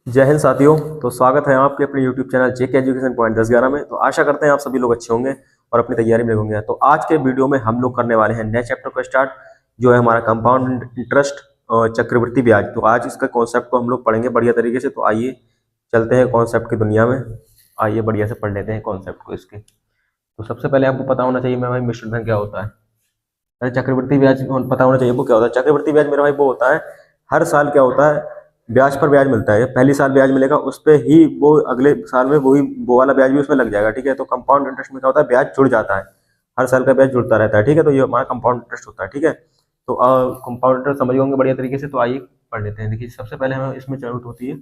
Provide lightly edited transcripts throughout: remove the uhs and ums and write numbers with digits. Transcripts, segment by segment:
जय हिंद साथियों। तो स्वागत है आपके अपने YouTube चैनल जेके एजुकेशन पॉइंट 10-11 में। तो आशा करते हैं आप सभी लोग अच्छे होंगे और अपनी तैयारी में होंगे। तो आज के वीडियो में हम लोग करने वाले हैं नए चैप्टर को स्टार्ट, जो है हमारा कंपाउंड इंटरेस्ट और चक्रवृद्धि ब्याज। तो आज इसका कॉन्सेप्ट को हम लोग पढ़ेंगे बढ़िया तरीके से। तो आइए चलते हैं कॉन्सेप्ट की दुनिया में। आइए बढ़िया से पढ़ लेते हैं कॉन्सेप्ट को इसके। तो सबसे पहले आपको पता होना चाहिए मेरा भाई मिश्र धन क्या होता है। अरे चक्रवृद्धि ब्याज पता होना चाहिए वो क्या होता है। चक्रवृद्धि ब्याज मेरा भाई वो होता है, हर साल क्या होता है, ब्याज पर ब्याज मिलता है। पहली साल ब्याज मिलेगा, उस पे ही वो अगले साल में वही वो वाला ब्याज भी उसमें लग जाएगा। ठीक है। तो कंपाउंड इंटरेस्ट में क्या होता है, ब्याज जुड़ जाता है, हर साल का ब्याज जुड़ता रहता है। ठीक है। तो ये हमारा कंपाउंड इंटरेस्ट होता है। ठीक है। तो कंपाउंड इंटरेस्ट समझ होंगे बढ़िया तरीके से। तो आइए पढ़ लेते हैं। देखिए सबसे पहले हमें इसमें जरूरत होती है,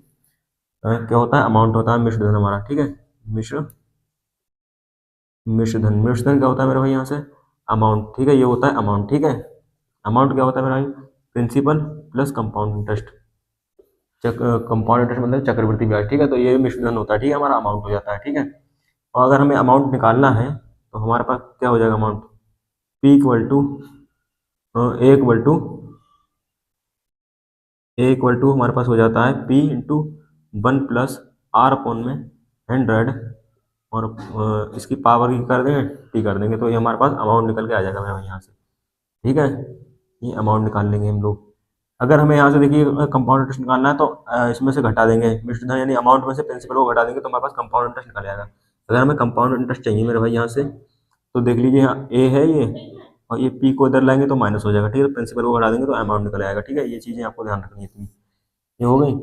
क्या होता है, अमाउंट होता है मिश्र धन हमारा। ठीक है। मिश्र मिश्र धन, मिश्र धन क्या होता है मेरे भाई, यहाँ से अमाउंट। ठीक है। ये होता है अमाउंट। ठीक है। अमाउंट क्या होता है मेरा भाई, principal plus compound interest. Compound interest मतलब चक्रवृद्धि ब्याज। ठीक है। तो ये मिश्र धन होता है। ठीक है। हमारा अमाउंट हो जाता है। ठीक है। और अगर हमें अमाउंट निकालना है तो हमारे पास क्या हो जाएगा, amount P equal to A equal to हमारे पास हो जाता है पी इंटू 1 प्लस R/में 100, और इसकी पावर की कर देंगे टी कर देंगे। तो ये हमारे पास अमाउंट निकल के आ जाएगा मेरा यहाँ से। ठीक है। ये अमाउंट निकाल लेंगे हम लोग। अगर हमें यहाँ से देखिए कंपाउंड इंटरेस्ट निकालना है तो इसमें से घटा देंगे मिश्र धन, यानी अमाउंट में से प्रिंसिपल को घटा देंगे तो हमारे पास कंपाउंड इंटरेस्ट निकल आएगा। अगर हमें कंपाउंड इंटरेस्ट चाहिए मेरे भाई यहाँ से, तो देख लीजिए यहाँ ए है ये, और ये पी को इधर लाएंगे तो माइनस हो जाएगा। ठीक है। प्रिंसिपल को घटा देंगे तो अमाउंट निकल आएगा। ठीक है। ये चीज़ें आपको ध्यान रखनी है इतनी। ये हो गई,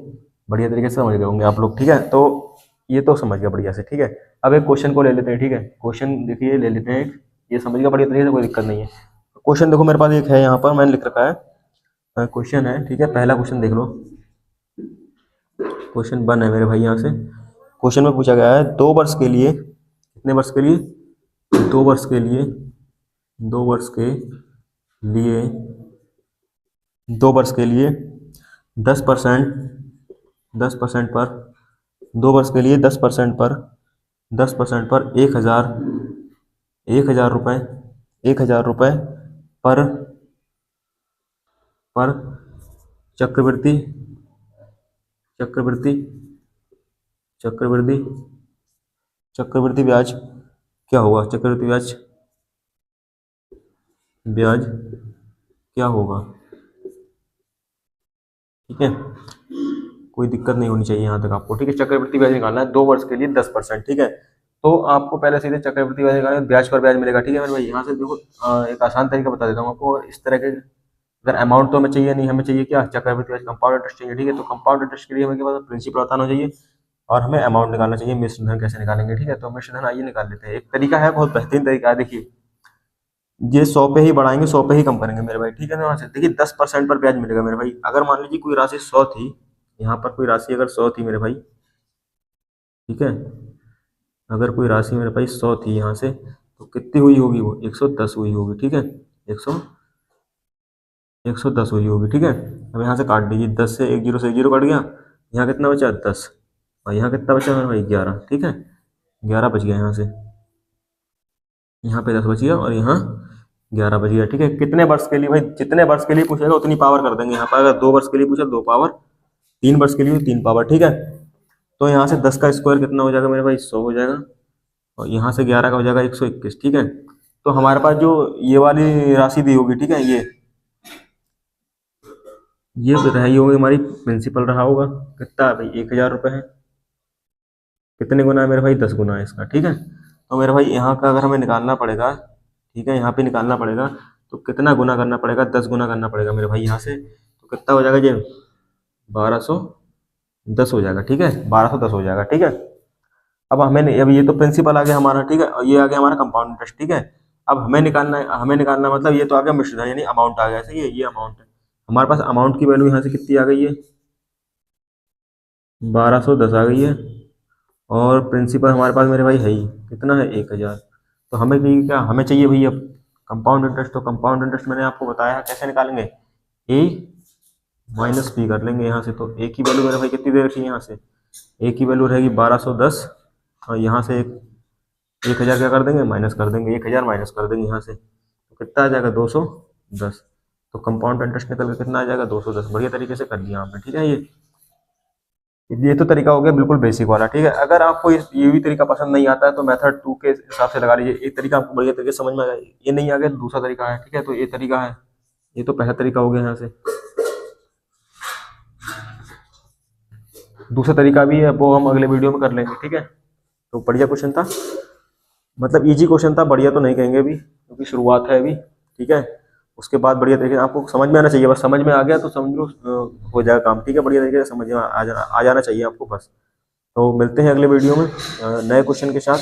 बढ़िया तरीके से समझ गए होंगे आप लोग। ठीक है। तो ये तो समझ गया बढ़िया से। ठीक है। अब एक क्वेश्चन को ले लेते हैं। ठीक है। क्वेश्चन देखिए ले लेते हैं एक, ये समझ गया बढ़िया तरीके से, कोई दिक्कत नहीं है। क्वेश्चन देखो मेरे पास एक है, यहाँ पर मैंने लिख रखा है क्वेश्चन है। ठीक है। पहला क्वेश्चन देख लो, क्वेश्चन 1 है मेरे भाई। यहाँ से क्वेश्चन में पूछा गया है 2 वर्ष के लिए, कितने वर्ष के लिए, 2 वर्ष के लिए, 2 वर्ष के लिए, 2 वर्ष के लिए 10%, 10% पर, 2 वर्ष के लिए 10% पर, 10% पर 1,000, 1,000 रुपये, 1,000 रुपये पर पर चक्रवृद्धि, चक्रवृद्धि, चक्रवृद्धि, चक्रवृद्धि ब्याज क्या होगा, चक्रवृद्धि ब्याज, ब्याज क्या होगा। ठीक है। कोई दिक्कत नहीं होनी चाहिए यहाँ तक आपको। ठीक है। चक्रवृद्धि ब्याज निकालना है 2 वर्ष के लिए 10%। ठीक है। तो आपको पहले सीधे चक्रवृद्धि ब्याज निकालना है, ब्याज पर ब्याज मिलेगा। ठीक है मेरे भाई। यहाँ से देखो एक आसान तरीका बता देता हूँ आपको। इस तरह के अगर अमाउंट तो हमें चाहिए नहीं, हमें चाहिए क्या, चक्रवृद्धि ब्याज, कंपाउंड इंटरेस्ट चाहिए। ठीक है। तो कंपाउंड इंटरेस्ट के लिए हमें क्या पता, प्रिंसिपल बताना चाहिए और हमें अमाउंट निकालना चाहिए। मिश्र धन कैसे निकालेंगे। ठीक है। तो मिश्र धन आइए निकाल लेते हैं। एक तरीका है, बहुत बेहतरीन तरीका है। देखिए ये 100 पे ही बढ़ाएंगे, 100 पे ही कम करेंगे मेरे भाई। ठीक है ना। देखिए 10% पर ब्याज मिलेगा मेरे भाई। अगर मान लीजिए कोई राशि 100 थी, यहाँ पर कोई राशि अगर 100 थी मेरे भाई, ठीक है, अगर कोई राशि मेरे भाई 100 थी यहाँ से, तो कितनी हुई होगी वो, 110 हुई होगी। ठीक है। 110 हुई होगी। ठीक है। अब यहाँ से काट दीजिए, 10 से 1 जीरो से 1 जीरो कट गया, यहाँ कितना बचा, 10, और यहाँ कितना बचा मेरे भाई, 11। ठीक है। 11 बच गया यहाँ से, यहाँ पे 10 बच गया और यहाँ 11 बच गया। ठीक है। कितने वर्ष के लिए भाई, जितने वर्ष के लिए पूछेगा उतनी पावर कर देंगे यहाँ पर। अगर 2 वर्ष के लिए पूछा 2 पावर, 3 वर्ष के लिए 3 पावर। ठीक है। तो यहाँ से 10 का स्क्वायर कितना हो जाएगा मेरे भाई, 100 हो जाएगा, और यहाँ से 11 का हो जाएगा 121। ठीक है। तो हमारे पास जो ये वाली राशि दी होगी, ठीक है, ये रही होगी हमारी प्रिंसिपल, रहा होगा कितना है भाई, 1,000 रुपये है। कितने गुना है मेरे भाई, 10 गुना है इसका। ठीक है। तो मेरे भाई यहाँ का अगर हमें निकालना पड़ेगा, ठीक है, यहाँ पे निकालना पड़ेगा, तो कितना गुना करना पड़ेगा, 10 गुना करना पड़ेगा मेरे भाई यहाँ से। तो कितना हो जाएगा ये, 1210 हो जाएगा। ठीक है। 1210 हो जाएगा। ठीक है। अब अब ये तो प्रिंसिपल आ गया हमारा। ठीक है। और ये आ गया हमारा कंपाउंड इंटरेस्ट। ठीक है। अब हमें निकालना है, हमें निकालना मतलब ये तो आ गया मिश्र धन, यानी अमाउंट आ गया। सही है। ये अमाउंट है हमारे पास। अमाउंट की वैल्यू यहाँ से कितनी आ गई है, 1210 आ गई है, और प्रिंसिपल हमारे पास मेरे भाई है ही कितना है, 1,000। तो हमें चाहिए क्या, हमें चाहिए भैया कंपाउंड इंटरेस्ट। तो कंपाउंड इंटरेस्ट मैंने आपको बताया है कैसे निकालेंगे, ए माइनस बी कर लेंगे यहाँ से। तो ए की वैल्यू मेरे भाई कितनी दे रखी है, यहाँ से ए की वैल्यू रहेगी 1210, और यहाँ से 1,000 क्या कर देंगे, माइनस कर देंगे, 1,000 माइनस कर देंगे यहाँ से, तो कितना आ जाएगा, 210। तो कंपाउंड इंटरेस्ट निकल के कितना आ जाएगा, 210। बढ़िया तरीके से कर लिया आपने। ठीक है। ये ये तो तरीका हो गया बिल्कुल बेसिक वाला, ठीक है। अगर आपको ये भी तरीका पसंद नहीं आता है तो मेथड 2 के हिसाब से लगा लीजिए। एक तरीका आपको बढ़िया तरीके से समझ में आ गया, ये नहीं आ गया तो दूसरा तरीका है, ठीक है। तो ये तरीका है, ये तो पहला तरीका हो गया। यहाँ से दूसरा तरीका भी है, वो हम अगले वीडियो में कर लेंगे, ठीक है। तो बढ़िया क्वेश्चन था, मतलब इजी क्वेश्चन था, बढ़िया तो नहीं कहेंगे अभी क्योंकि शुरुआत है अभी, ठीक है। उसके बाद बढ़िया तरीके से आपको समझ में आना चाहिए, बस समझ में आ गया तो समझ लो हो जाएगा काम, ठीक है। बढ़िया तरीके से समझ में आ जाना चाहिए आपको बस। तो मिलते हैं अगले वीडियो में नए क्वेश्चन के साथ।